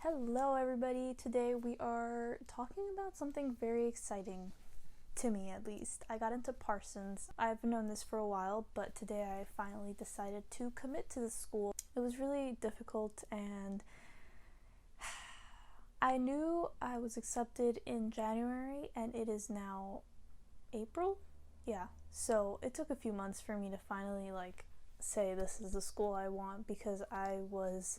Hello everybody, today we are talking about something very exciting, to me at least. I got into Parsons. I've known this for a while, but today I finally decided to commit to the school. It was really difficult and I knew I was accepted in January and it is now April? Yeah, so it took a few months for me to finally say this is the school I want because I was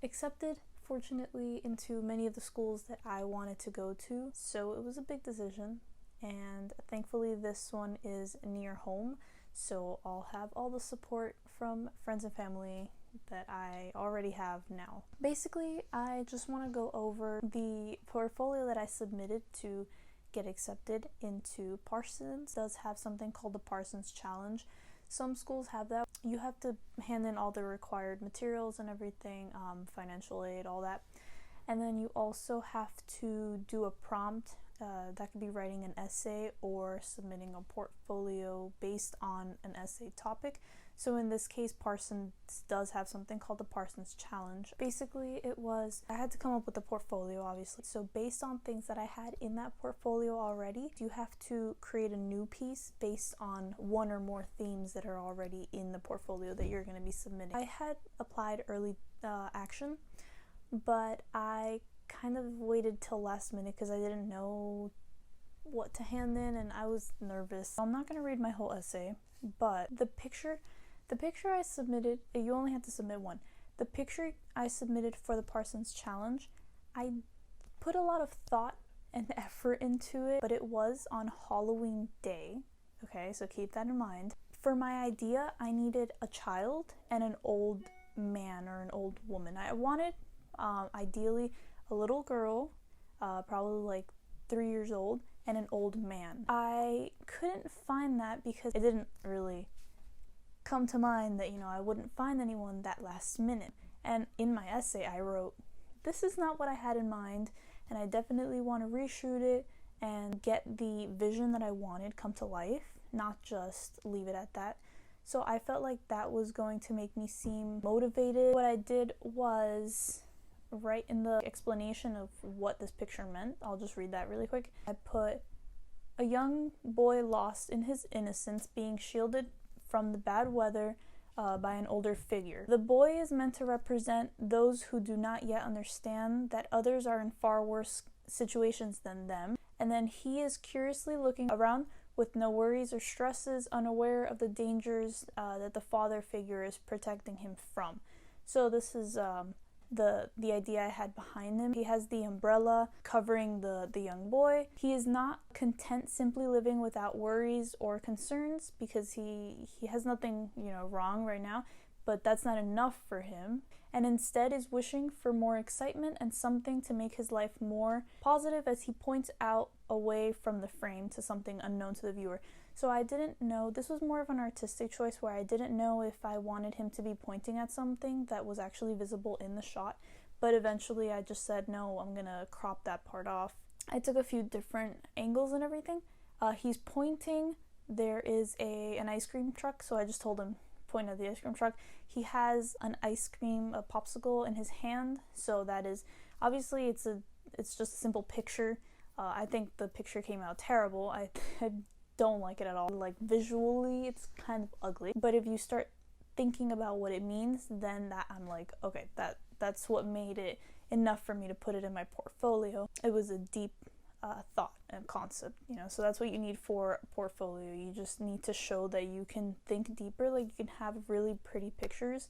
accepted fortunately into many of the schools that I wanted to go to, so it was a big decision, and thankfully this one is near home, so I'll have all the support from friends and family that I already have now. Basically, I just want to go over the portfolio that I submitted to get accepted into Parsons. It does have something called the Parsons Challenge. Some schools have that. You have to hand in all the required materials and everything, financial aid, all that. And then you also have to do a prompt. That could be writing an essay or submitting a portfolio based on an essay topic. So in this case, Parsons does have something called the Parsons Challenge. Basically, I had to come up with a portfolio, obviously. So based on things that I had in that portfolio already, you have to create a new piece based on one or more themes that are already in the portfolio that you're going to be submitting. I had applied early action, but I kind of waited till last minute because I didn't know what to hand in and I was nervous. I'm not going to read my whole essay, but the picture I submitted, you only had to submit one. The picture I submitted for the Parsons Challenge, I put a lot of thought and effort into it, but it was on Halloween Day. Okay, so keep that in mind. For my idea, I needed a child and an old man or an old woman. I wanted, ideally, a little girl, probably 3 years old, and an old man. I couldn't find that because it didn't really come to mind that, I wouldn't find anyone that last minute. And in my essay, I wrote, this is not what I had in mind, and I definitely want to reshoot it and get the vision that I wanted come to life, not just leave it at that. So I felt like that was going to make me seem motivated. What I did was write in the explanation of what this picture meant. I'll just read that really quick. I put, a young boy lost in his innocence being shielded from the bad weather by an older figure. The boy is meant to represent those who do not yet understand that others are in far worse situations than them, and then he is curiously looking around with no worries or stresses, unaware of the dangers that the father figure is protecting him from. So this is the idea I had behind him. He has the umbrella covering the young boy. He is not content simply living without worries or concerns because he has nothing, wrong right now, but that's not enough for him, and instead is wishing for more excitement and something to make his life more positive as he points out away from the frame to something unknown to the viewer. So I didn't know, this was more of an artistic choice where I didn't know if I wanted him to be pointing at something that was actually visible in the shot, but eventually I just said, no, I'm gonna crop that part off. I took a few different angles and everything. He's pointing, there is an ice cream truck, so I just told him, point at the ice cream truck. He has an ice cream, a popsicle in his hand, so that is, obviously it's just a simple picture. I think the picture came out terrible. I don't like it at all. Visually, it's kind of ugly. But if you start thinking about what it means, then that I'm like, okay, that's what made it enough for me to put it in my portfolio. It was a deep thought and concept, so that's what you need for a portfolio. You just need to show that you can think deeper, you can have really pretty pictures,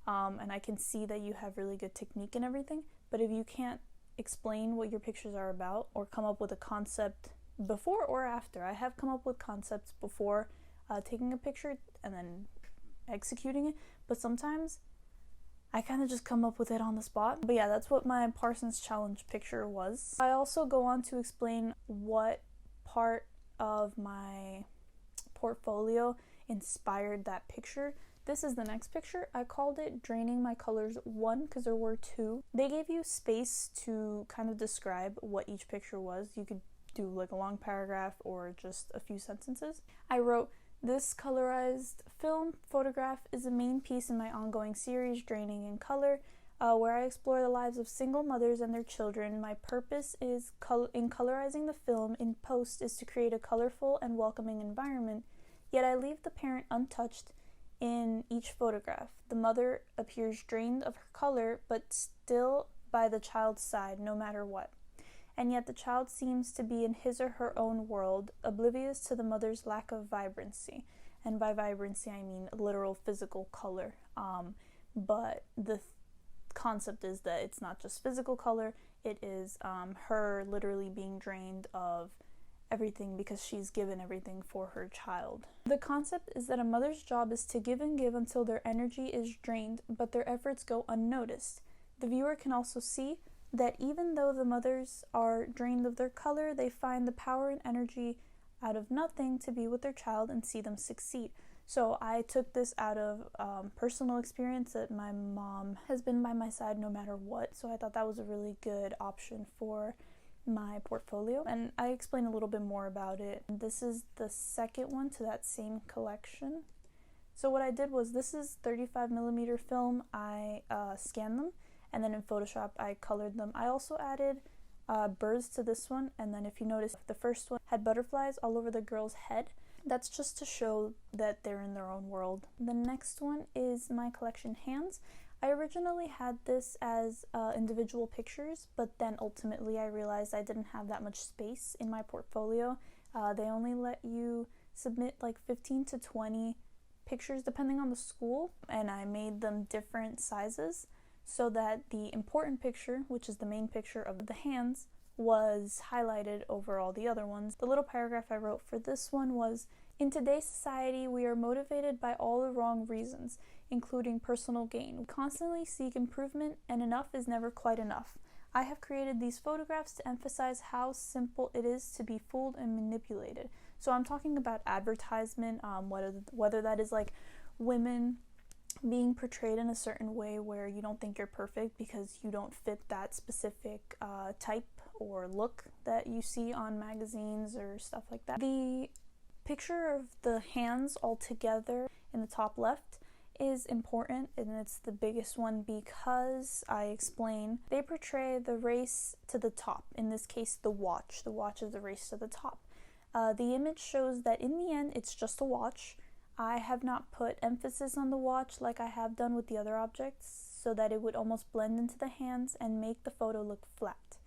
and I can see that you have really good technique and everything, but if you can't explain what your pictures are about or come up with a concept before or after. I have come up with concepts before taking a picture and then executing it, but sometimes I kind of just come up with it on the spot. But yeah, that's what my Parsons Challenge picture was. I also go on to explain what part of my portfolio inspired that picture. This is the next picture. I called it Draining My Colors 1 because there were two. They gave you space to kind of describe what each picture was. You could do a long paragraph or just a few sentences. I wrote, this colorized film photograph is a main piece in my ongoing series, Draining in Color. where I explore the lives of single mothers and their children. My purpose is in colorizing the film in post is to create a colorful and welcoming environment, yet I leave the parent untouched in each photograph. The mother appears drained of her color, but still by the child's side, no matter what. And yet the child seems to be in his or her own world, oblivious to the mother's lack of vibrancy. And by vibrancy, I mean literal physical color. But the concept is that it's not just physical color, it is her literally being drained of everything because she's given everything for her child. The concept is that a mother's job is to give and give until their energy is drained, but their efforts go unnoticed. The viewer can also see that even though the mothers are drained of their color, they find the power and energy out of nothing to be with their child and see them succeed. So I took this out of personal experience that my mom has been by my side no matter what, so I thought that was a really good option for my portfolio, and I explain a little bit more about it. This is the second one to that same collection. So what I did was, this is 35mm film. I scanned them, and then in Photoshop I colored them. I also added birds to this one, and then if you notice, the first one had butterflies all over the girl's head. That's just to show that they're in their own world. The next one is my collection Hands. I originally had this as individual pictures, but then ultimately I realized I didn't have that much space in my portfolio. They only let you submit like 15 to 20 pictures depending on the school, and I made them different sizes so that the important picture, which is the main picture of the hands, was highlighted over all the other ones. The little paragraph I wrote for this one was, "In today's society, we are motivated by all the wrong reasons, including personal gain. We constantly seek improvement, and enough is never quite enough. I have created these photographs to emphasize how simple it is to be fooled and manipulated." So I'm talking about advertisement, whether that is like women being portrayed in a certain way where you don't think you're perfect because you don't fit that specific type or look that you see on magazines or stuff like that. The picture of the hands all together in the top left is important, and it's the biggest one because I explain they portray the race to the top. In this case, the watch. The watch is the race to the top. The image shows that in the end, it's just a watch. I have not put emphasis on the watch like I have done with the other objects, so that it would almost blend into the hands and make the photo look flat.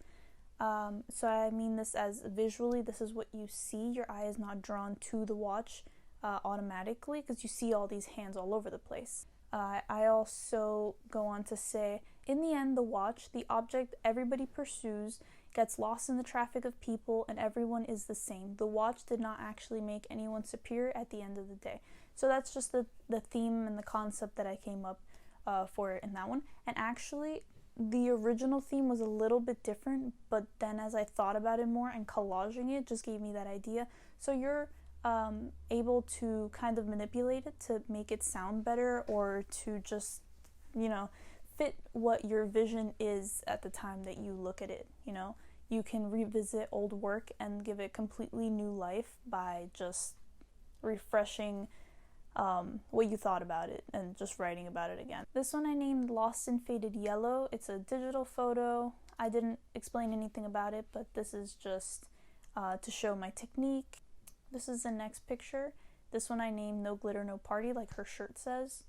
So I mean this as visually, this is what you see. Your eye is not drawn to the watch automatically because you see all these hands all over the place. I also go on to say, in the end, the watch, the object everybody pursues, gets lost in the traffic of people and everyone is the same. The watch did not actually make anyone superior at the end of the day. So that's just the theme and the concept that I came up for in that one. And actually, the original theme was a little bit different, but then as I thought about it more and collaging it just gave me that idea. So you're able to kind of manipulate it to make it sound better, or to just, fit what your vision is at the time that you look at it. You can revisit old work and give it completely new life by just refreshing what you thought about it and just writing about it again. This one I named Lost in Faded Yellow. It's a digital photo. I didn't explain anything about it, but this is just to show my technique. This is the next picture. This one I named No Glitter, No Party, like her shirt says.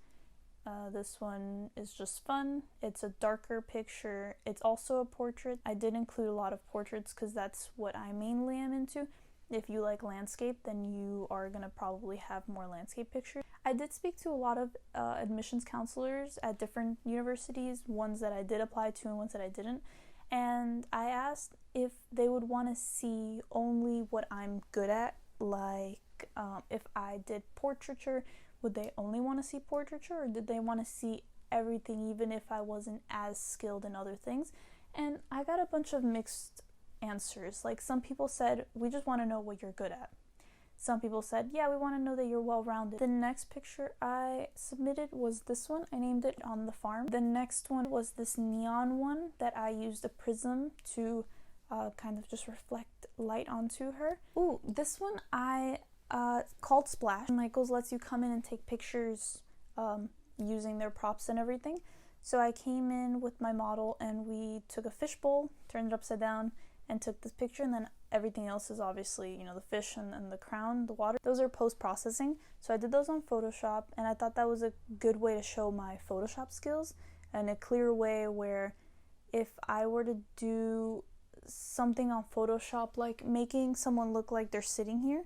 This one is just fun. It's a darker picture. It's also a portrait. I did include a lot of portraits because that's what I mainly am into. If you like landscape, then you are going to probably have more landscape pictures. I did speak to a lot of admissions counselors at different universities, ones that I did apply to and ones that I didn't. And I asked if they would want to see only what I'm good at, like if I did portraiture, would they only want to see portraiture, or did they want to see everything even if I wasn't as skilled in other things? And I got a bunch of mixed answers. Like, some people said, we just want to know what you're good at. Some people said, yeah, we want to know that you're well-rounded. The next picture I submitted was this one. I named it On the Farm. The next one was this neon one that I used a prism to kind of just reflect light onto her. Ooh, this one I called Splash. Michaels lets you come in and take pictures using their props and everything. So I came in with my model and we took a fishbowl, turned it upside down, and took this picture, and then everything else is obviously, you know, the fish and the crown, the water. Those are post-processing. So I did those on Photoshop, and I thought that was a good way to show my Photoshop skills, and a clear way where if I were to do something on Photoshop, like making someone look like they're sitting here,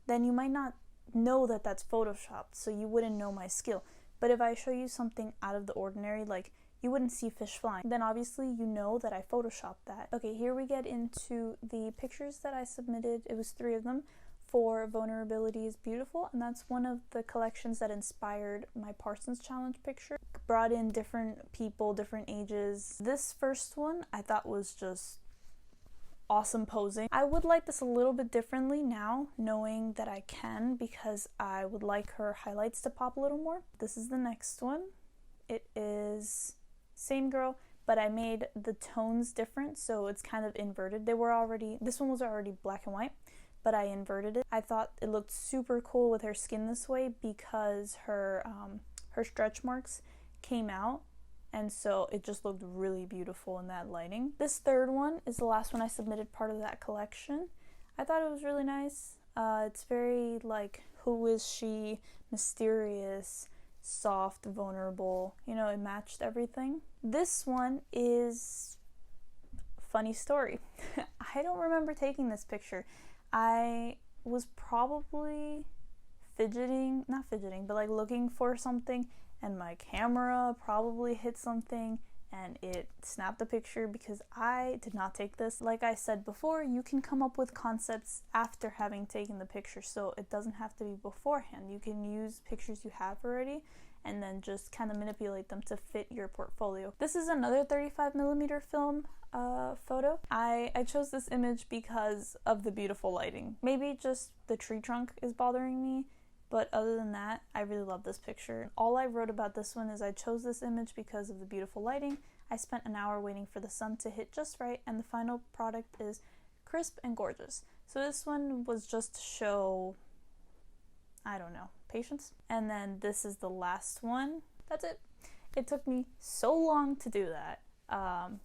then you might not know that that's Photoshopped, so you wouldn't know my skill. But if I show you something out of the ordinary, like you wouldn't see fish flying, then obviously you know that I Photoshopped that. Okay, here we get into the pictures that I submitted. It was 3 of them for Vulnerability is Beautiful, and that's one of the collections that inspired my Parsons Challenge picture. Brought in different people, different ages. This first one I thought was just awesome posing. I would like this a little bit differently now, knowing that I can, because I would like her highlights to pop a little more. This is the next one. It is same girl, but I made the tones different, so it's kind of inverted. This one was already black and white, but I inverted it. I thought it looked super cool with her skin this way because her stretch marks came out, and so it just looked really beautiful in that lighting. This third one is the last one I submitted, part of that collection. I thought it was really nice. It's very like, who is she? Mysterious, soft, vulnerable. You know, it matched everything. This one is funny story. I don't remember taking this picture. I was probably not fidgeting, but like looking for something, and my camera probably hit something and it snapped the picture because I did not take this. Like I said before, you can come up with concepts after having taken the picture, so it doesn't have to be beforehand. You can use pictures you have already and then just kind of manipulate them to fit your portfolio. This is another 35mm film photo. I chose this image because of the beautiful lighting. Maybe just the tree trunk is bothering me, but other than that, I really love this picture. All I wrote about this one is I chose this image because of the beautiful lighting. I spent an hour waiting for the sun to hit just right, and the final product is crisp and gorgeous. So this one was just to show, I don't know, patience. And then this is the last one. That's it. It took me so long to do that.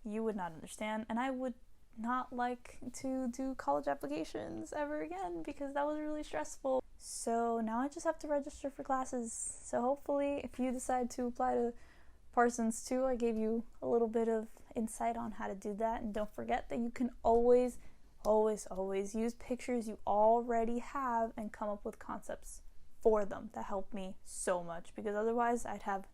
You would not understand, and I would not like to do college applications ever again because that was really stressful. So now I just have to register for classes. So hopefully if you decide to apply to Parsons too, I gave you a little bit of insight on how to do that. And don't forget that you can always use pictures you already have and come up with concepts for them. That helped me so much, because otherwise I'd have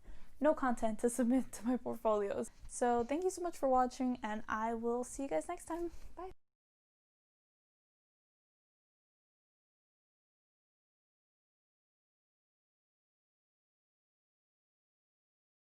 no content to submit to my portfolios. So thank you so much for watching, and I will see you guys next time. Bye.